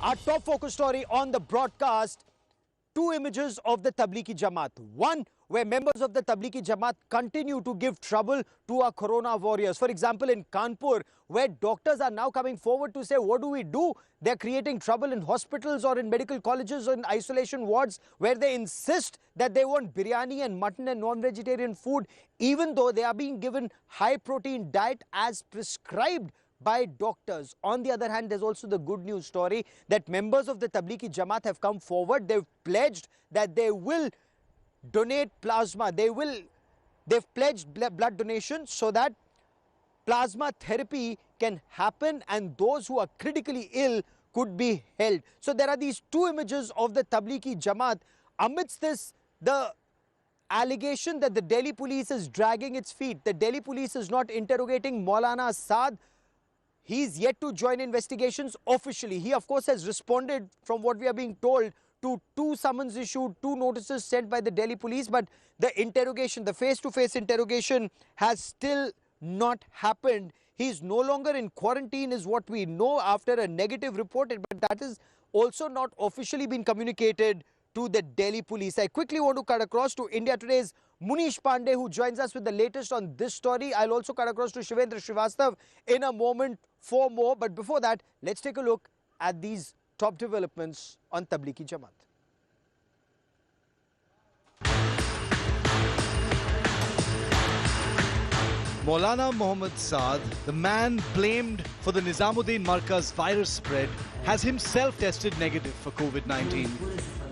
Our top focus story on the broadcast, two images of the Tablighi Jamaat. One where members of the Tablighi Jamaat continue to give trouble to our corona warriors. For example, in Kanpur, where doctors are now coming forward to say, what do we do? They're creating trouble in hospitals or in medical colleges or in isolation wards, where they insist that they want biryani and mutton and non-vegetarian food, even though they are being given high-protein diet as prescribed by doctors. On the other hand, there's also the good news story that members of the Tablighi Jamaat have come forward. They've pledged that they will donate plasma. They've pledged blood donation so that plasma therapy can happen and those who are critically ill could be held. So there are these two images of the Tablighi Jamaat. Amidst this, the allegation that the Delhi police is dragging its feet. The Delhi police is not interrogating Maulana Saad. He's yet to join investigations officially. He, of course, has responded, from what we are being told, to two summons issued, two notices sent by the Delhi police. But the interrogation, the face-to-face interrogation, has still not happened. He's no longer in quarantine, is what we know, after a negative report. But that has also not officially been communicated to the Delhi police. I quickly want to cut across to India Today's Munish Pandey, who joins us with the latest on this story. I'll also cut across to Shivendra Srivastav in a moment for more. But before that, let's take a look at these top developments on Tablighi Jamaat. Maulana Muhammad Saad, the man blamed for the Nizamuddin Markaz virus spread, has himself tested negative for COVID-19.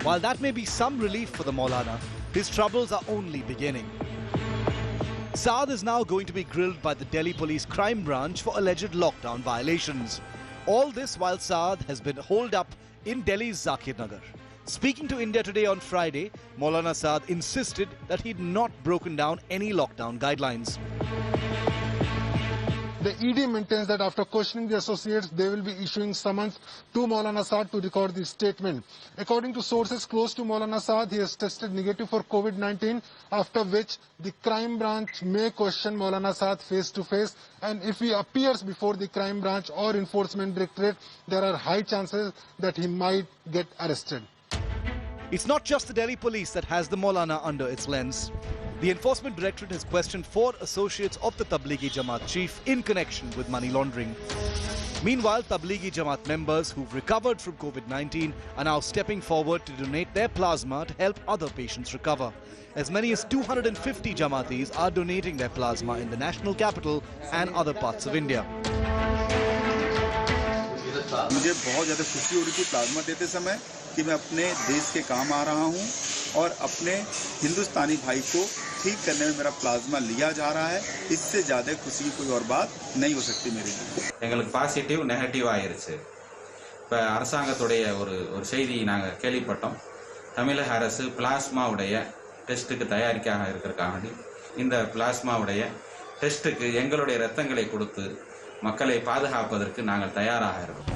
While that may be some relief for the Maulana, his troubles are only beginning. Saad is now going to be grilled by the Delhi Police Crime Branch for alleged lockdown violations. All this while Saad has been holed up in Delhi's Zakir Nagar. Speaking to India Today on Friday, Maulana Saad insisted that he'd not broken down any lockdown guidelines. The ED maintains that after questioning the associates, they will be issuing summons to Maulana Saad to record the statement. According to sources close to Maulana Saad, he has tested negative for COVID-19, after which the crime branch may question Maulana Saad face to face. And if he appears before the crime branch or enforcement directorate, there are high chances that he might get arrested. It's not just the Delhi police that has the Maulana under its lens. The Enforcement Directorate has questioned 4 associates of the Tablighi Jamaat chief in connection with money laundering. Meanwhile, Tablighi Jamaat members who've recovered from COVID-19 are now stepping forward to donate their plasma to help other patients recover. As many as 250 Jamaatis are donating their plasma in the national capital and other parts of India. मुझे बहुत ज़्यादा खुशी हो रही थी plasma देते समय कि मैं अपने देश के काम आ रहा हूं और अपने हिंदुस्तानी भाई को ठीक करने में मेरा प्लाज्मा लिया जा रहा है. इससे ज़्यादा खुशी की कोई और बात नहीं हो सकती मेरे लिए. எங்களுக்கு பாசிட்டிவ் நெகட்டிவ் ஆயிருச்சு. இப்போ அரசாங்கத்துடைய ஒரு செய்தி நாங்கள் கேள்விப்பட்டோம். தமிழக அரசு பிளாஸ்மாவுடைய டெஸ்ட்டுக்கு தயாரிக்காக இருக்கிறதுக்காக இந்த பிளாஸ்மாவுடைய டெஸ்ட்டுக்கு எங்களுடைய இரத்தங்களை கொடுத்து மக்களை பாதுகாப்பதற்கு நாங்கள் தயாராக இருக்கிறோம்.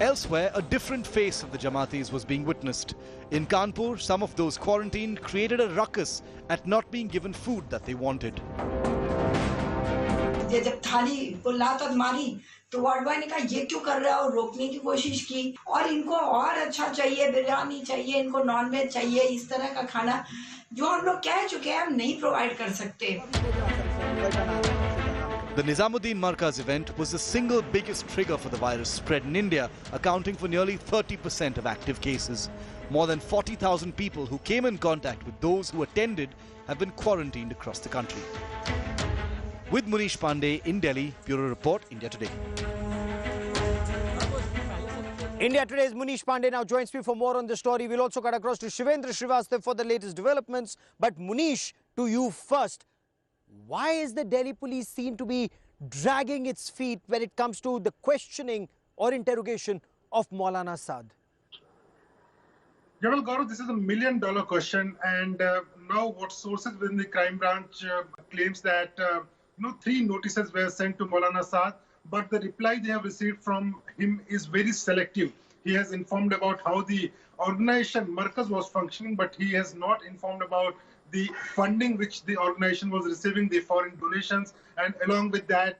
Elsewhere, a different face of the Jamaatis was being witnessed. In Kanpur, some of those quarantined created a ruckus at not being given food that they wanted. जब थाली को लात मारी तो वार्ड बॉय ने कहा ये क्यों कर रहा हो, रोकने की कोशिश की. और इनको और अच्छा चाहिए, बिरयानी चाहिए, इनको नॉनवेज चाहिए, इस तरह का खाना जो हम लोग कह चुके हैं हम नहीं प्रोवाइड कर सकते. The Nizamuddin Markaz event was the single biggest trigger for the virus spread in India, accounting for nearly 30% of active cases. More than 40,000 people who came in contact with those who attended have been quarantined across the country. With Munish Pandey in Delhi, Bureau Report, India Today. India Today's Munish Pandey now joins me for more on the story. We'll also cut across to Shivendra Srivastav for the latest developments. But Munish, to you first. Why is the Delhi police seen to be dragging its feet when it comes to the questioning or interrogation of Maulana Saad? Well, Gaurav, this is $1 million question, and now what sources within the crime branch claims that 3 notices were sent to Maulana Saad, but the reply they have received from him is very selective. He has informed about how the organization Markaz was functioning, but he has not informed about the funding which the organization was receiving, the foreign donations, and along with that,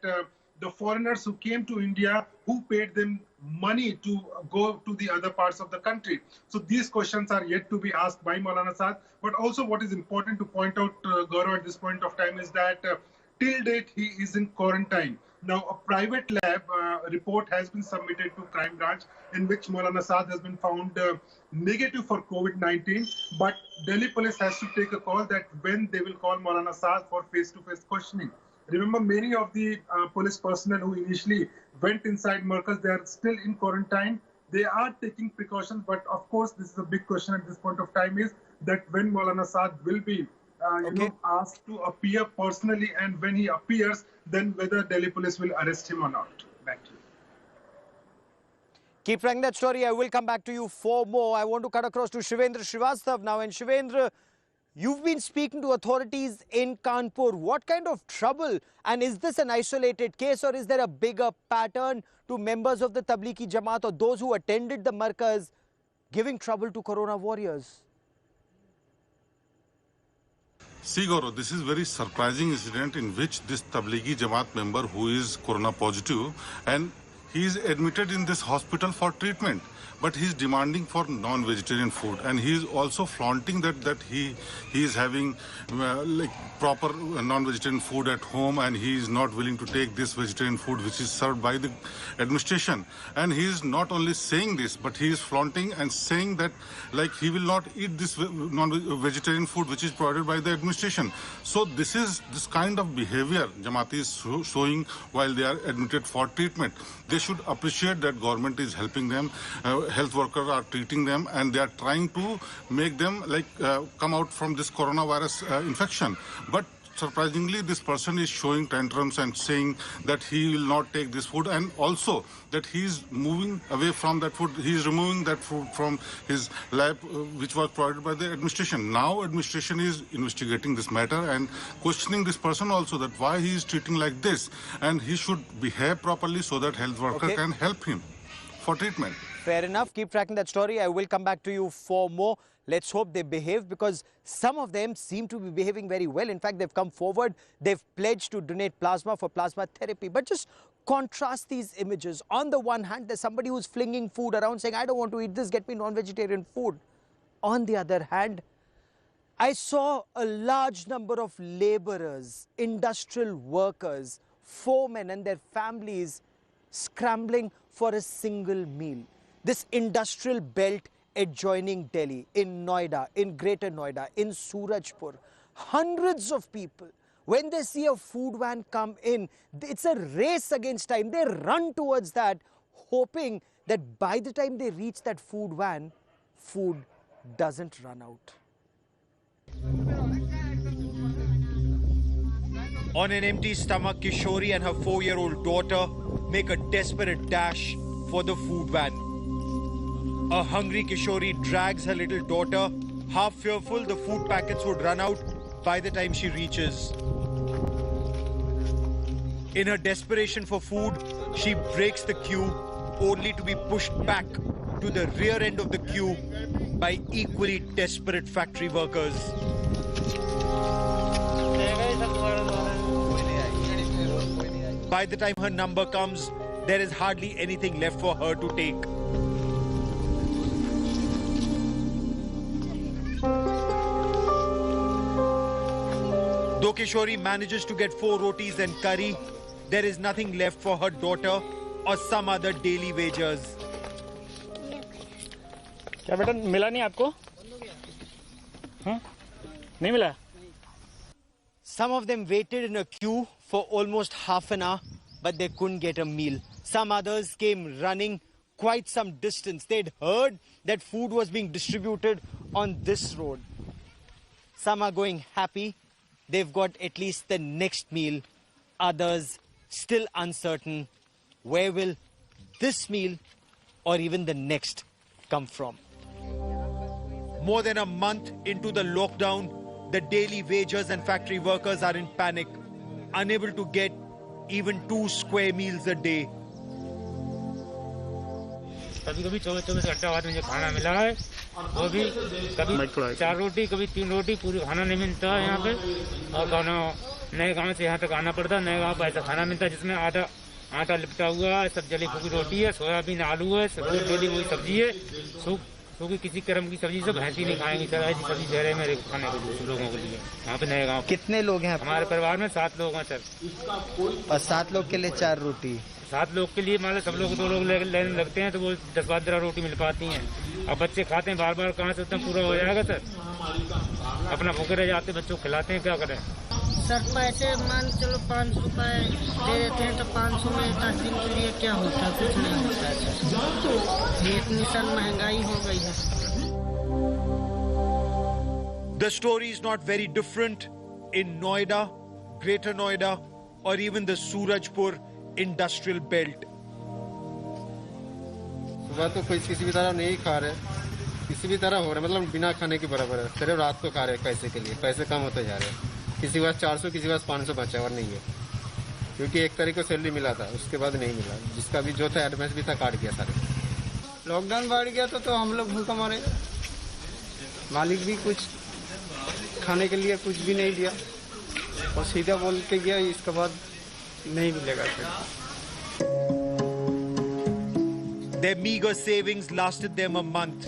the foreigners who came to India, who paid them money to go to the other parts of the country. So these questions are yet to be asked by Maulana Saad. But also what is important to point out, Gaurav, at this point of time is that till date he is in quarantine. Now a private lab report has been submitted to Crime Branch in which Maulana Saad has been found negative for COVID-19. But Delhi police has to take a call that when they will call Maulana Saad for face-to-face questioning. Remember, many of the police personnel who initially went inside Markaz, they are still in quarantine. They are taking precautions, but of course, this is a big question at this point of time is that when Maulana Saad will be asked to appear personally, and when he appears, then whether Delhi police will arrest him or not. Back to you. Keep tracking that story. I will come back to you for more. I want to cut across to Shivendra Srivastav now. And Shivendra, you've been speaking to authorities in Kanpur. What kind of trouble? And is this an isolated case, or is there a bigger pattern to members of the Tablighi Jamaat or those who attended the Markaz giving trouble to Corona warriors? See, Gaurav, this is very surprising incident in which this Tablighi Jamaat member who is Corona positive and he is admitted in this hospital for treatment. But he is demanding for non-vegetarian food, and he is also flaunting that he is having like proper non-vegetarian food at home, and he is not willing to take this vegetarian food which is served by the administration. And he is not only saying this, but he is flaunting and saying that like he will not eat this non-vegetarian food which is provided by the administration. So this kind of behavior Jamaat is showing while they are admitted for treatment. They should appreciate that government is helping them. Health workers are treating them, and they are trying to make them like come out from this coronavirus infection. But surprisingly, this person is showing tantrums and saying that he will not take this food, and also that he is moving away from that food. He is removing that food from his lab, which was provided by the administration. Now, administration is investigating this matter and questioning this person also that why he is treating like this, and he should behave properly so that health worker can help him for treatment. Fair enough. Keep tracking that story. I will come back to you for more. Let's hope they behave, because some of them seem to be behaving very well. In fact, they've come forward. They've pledged to donate plasma for plasma therapy. But just contrast these images. On the one hand, there's somebody who's flinging food around saying, I don't want to eat this, get me non-vegetarian food. On the other hand, I saw a large number of laborers, industrial workers, foremen and their families scrambling for a single meal. This industrial belt adjoining Delhi, in Noida, in Greater Noida, in Surajpur, hundreds of people, when they see a food van come in, it's a race against time. They run towards that, hoping that by the time they reach that food van, food doesn't run out. On an empty stomach, Kishori and her 4-year-old daughter make a desperate dash for the food van. A hungry Kishori drags her little daughter, half fearful the food packets would run out by the time she reaches. In her desperation for food, she breaks the queue, only to be pushed back to the rear end of the queue by equally desperate factory workers. By the time her number comes, there is hardly anything left for her to take. Though Kishori manages to get 4 rotis and curry, there is nothing left for her daughter or some other daily wagers. क्या बेटा मिला नहीं आपको? हाँ? नहीं मिला? Some of them waited in a queue for almost half an hour, but they couldn't get a meal. Some others came running quite some distance. They'd heard that food was being distributed on this road. Some are going happy. They've got at least the next meal. Others still uncertain. Where will this meal or even the next come from? More than a month into the lockdown, the daily wagers and factory workers are in panic, unable to get even 2 square meals a day. कभी-कभी 24 घंटा बाद मुझे खाना मिला है, वो भी कभी 4 रोटी, कभी 3 रोटी, पूरी खाना नहीं मिलता है यहाँ पे। और गाँव नए गांव से यहाँ तक आना पड़ता है। नए गांव पर ऐसा खाना मिलता है जिसमें आटा लिपटा हुआ है, सब जली फूकी रोटी है, सोयाबीन आलू है, सब डेली वही सब्जी है, सूखी किसी क्रम की सब्जी सब भैंसी नहीं खाएंगी सर। ऐसी सब्जी दे रहे हैं मेरे खाने के लिए लोगों के लिए यहाँ पे नए गाँव। कितने लोग हैं हमारे परिवार में 7 लोग हैं सर। और 7 लोग के लिए 4 रोटी? 7 लोग के लिए मान लो सब लोग 2 लोग लेने लगते हैं तो वो 10-12 रोटी मिल पाती हैं। अब बच्चे खाते हैं बार बार, कहाँ से उतना पूरा हो जाएगा सर? अपना भूखे रह जाते, बच्चों को खिलाते हैं, क्या करें सर? पैसे मान चलो 5 रुपए दे देते हैं तो 500 में 10 दिन के लिए क्या होता है? कुछ नहीं होता है सर। ये इतनी सर महंगाई हो गई है। The story is not very different in Noida, Greater Noida, or even the Surajpur industrial belt. सुबह तो कोई किसी भी तरह नहीं खा रहे, किसी भी तरह हो रहा है, मतलब बिना खाने के बराबर है। सिर्फ रात को खा रहे हैं पैसे के लिए, पैसे कम होते जा रहे हैं। किसी के पास 400, किसी के पास 500 बचा और नहीं है, क्योंकि 1 तारीख को सैलरी मिला था, उसके बाद नहीं मिला। जिसका भी जो था एडवांस भी था, काट गया सारे। लॉकडाउन बढ़ गया तो हम लोग भूखा मरे। मालिक भी कुछ खाने के लिए कुछ भी नहीं दिया और सीधा बोल के गया इसके बाद नहीं मिलेगा फिर। Their meager savings lasted them a month,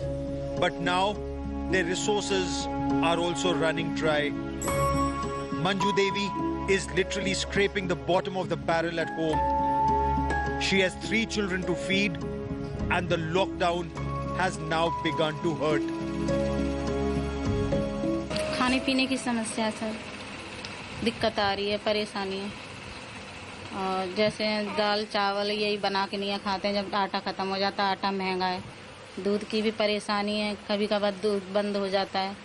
but now their resources are also running dry. Manju Devi is literally scraping the bottom of the barrel at home. She has 3 children to feed, and the lockdown has now begun to hurt. खाने पीने की समस्या sir, दिक्कत आ रही है, परेशानी है। और जैसे दाल चावल यही बना के नहीं खाते हैं, जब आटा ख़त्म हो जाता है, आटा महंगा है। दूध की भी परेशानी है, कभी कभार दूध बंद हो जाता है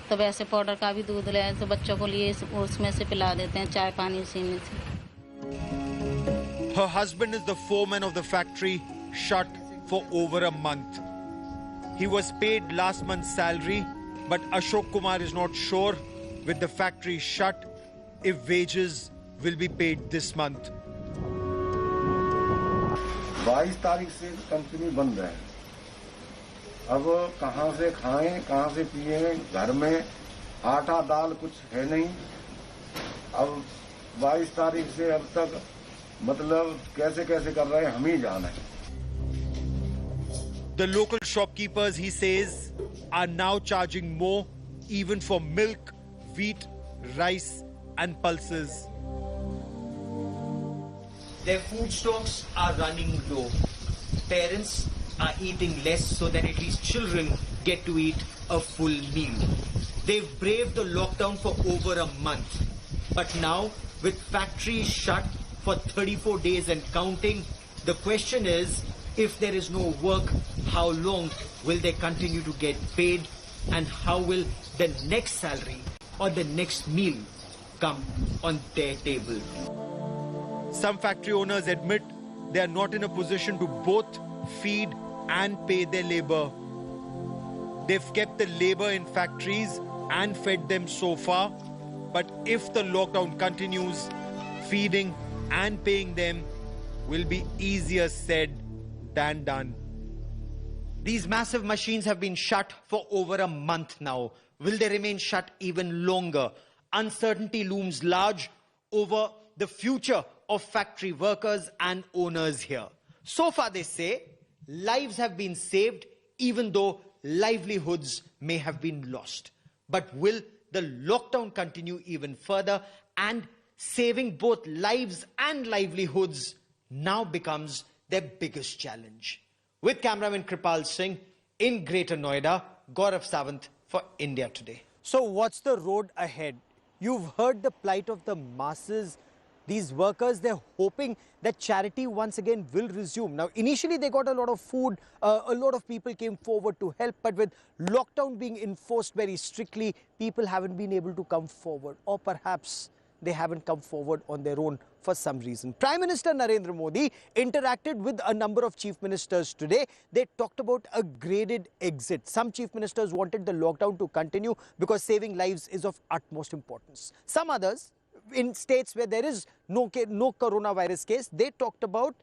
तो वैसे पाउडर का भी दूध ले तो बच्चों को लिए उसमें से पिला देते हैं, चाय पानी उसी में से। Her husband is the foreman of the factory, shut for over a month. He was paid last month's salary, but Ashok Kumar is not sure, with the factory shut, if wages will be paid this month. 22 तारीख से company बंद है। अब कहां से खाएं, कहां से पिएं? घर में आटा दाल कुछ है नहीं। अब 22 तारीख से अब तक मतलब कैसे कैसे कर रहे हैं हम ही जाने। The local shopkeepers, he says, are now charging more even for milk, wheat, rice and pulses. Their food stocks are running low. Parents are eating less so that at least children get to eat a full meal. They've braved the lockdown for over a month. But now, with factories shut for 34 days and counting, the question is, if there is no work, how long will they continue to get paid? And how will the next salary or the next meal come on their table? Some factory owners admit they are not in a position to both feed and pay their labor. They've kept the labor in factories and fed them so far, but if the lockdown continues, feeding and paying them will be easier said than done. These massive machines have been shut for over a month now. Will they remain shut even longer? Uncertainty looms large over the future of factory workers and owners here. So far, they say, lives have been saved, even though livelihoods may have been lost. But will the lockdown continue even further, and saving both lives and livelihoods now becomes their biggest challenge? With cameraman Kripal Singh in Greater Noida, Gaurav Sawant for India Today. So what's the road ahead? You've heard the plight of the masses. These workers, they're hoping that charity once again will resume. Now, initially they got a lot of food, a lot of people came forward to help, but with lockdown being enforced very strictly, people haven't been able to come forward, or perhaps they haven't come forward on their own for some reason. Prime Minister Narendra Modi interacted with a number of chief ministers today. They talked about a graded exit. Some chief ministers wanted the lockdown to continue because saving lives is of utmost importance. Some others, in states where there is no coronavirus case, they talked about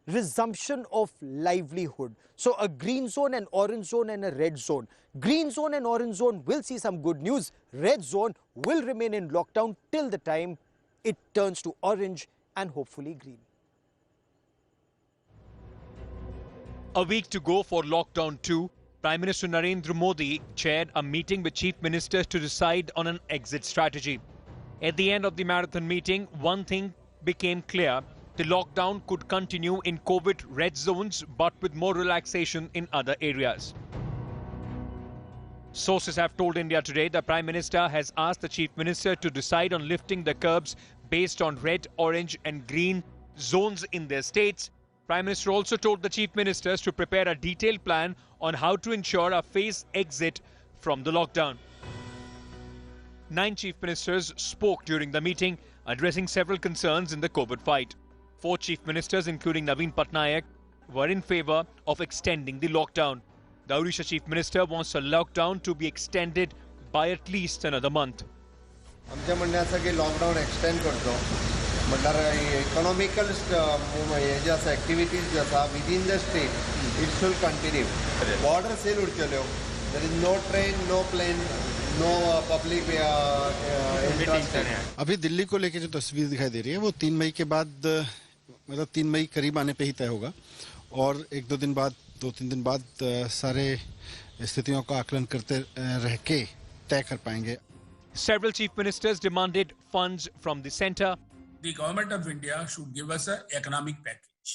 resumption of livelihood. So a green zone, an orange zone and a red zone. Green zone and orange zone will see some good news. Red zone will remain in lockdown till the time it turns to orange and hopefully green. A week to go for lockdown 2. Prime Minister Narendra Modi chaired a meeting with chief ministers to decide on an exit strategy. At the end of the marathon meeting, one thing became clear. The lockdown could continue in COVID red zones, but with more relaxation in other areas. Sources have told India Today the Prime Minister has asked the Chief Minister to decide on lifting the curbs based on red, orange and green zones in their states. Prime Minister also told the Chief Ministers to prepare a detailed plan on how to ensure a phased exit from the lockdown. 9 Chief Ministers spoke during the meeting, addressing several concerns in the COVID fight. 4 Chief Ministers, including Naveen Patnaik, were in favour of extending the lockdown. The Odisha Chief Minister wants the lockdown to be extended by at least another month. आमच्या म्हणण्याचं की lockdown extend करतो म्हटल्यार economical हे जे आसा activities जे आसा within the state it should continue border seal उरच्यो there is no train no plane no public अभी दिल्ली को लेकर जो तस्वीर दिखाई दे रही है वो 3 मई के बाद मतलब 3 मई करीब आने पे ही तय होगा और 1-2 दिन बाद 2-3 दिन बाद सारे स्थितियों का आकलन करते रह के तय कर पाएंगे. Several chief ministers demanded funds from the centre. The government of India should give us an economic package.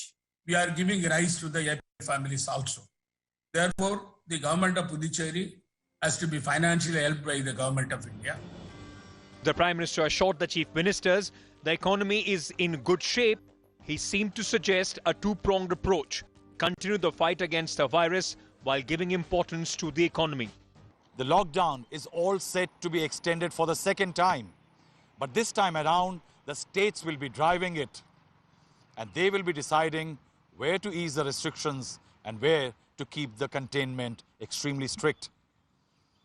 We are giving rise to the families also. Therefore, the government of Puducherry has to be financially helped by the government of India. The Prime Minister assured the chief ministers the economy is in good shape. He seemed to suggest a two-pronged approach. Continue the fight against the virus while giving importance to the economy. The lockdown is all set to be extended for the second time. But this time around, the states will be driving it. And they will be deciding where to ease the restrictions and where to keep the containment extremely strict.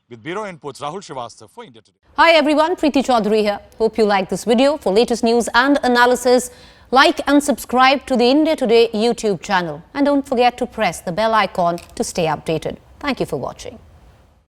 With Bureau Inputs, Rahul Srivastava for India Today. Hi everyone, Preeti Chaudhary here. Hope you like this video. For latest news and analysis, like and subscribe to the India Today YouTube channel. And don't forget to press the bell icon to stay updated. Thank you for watching.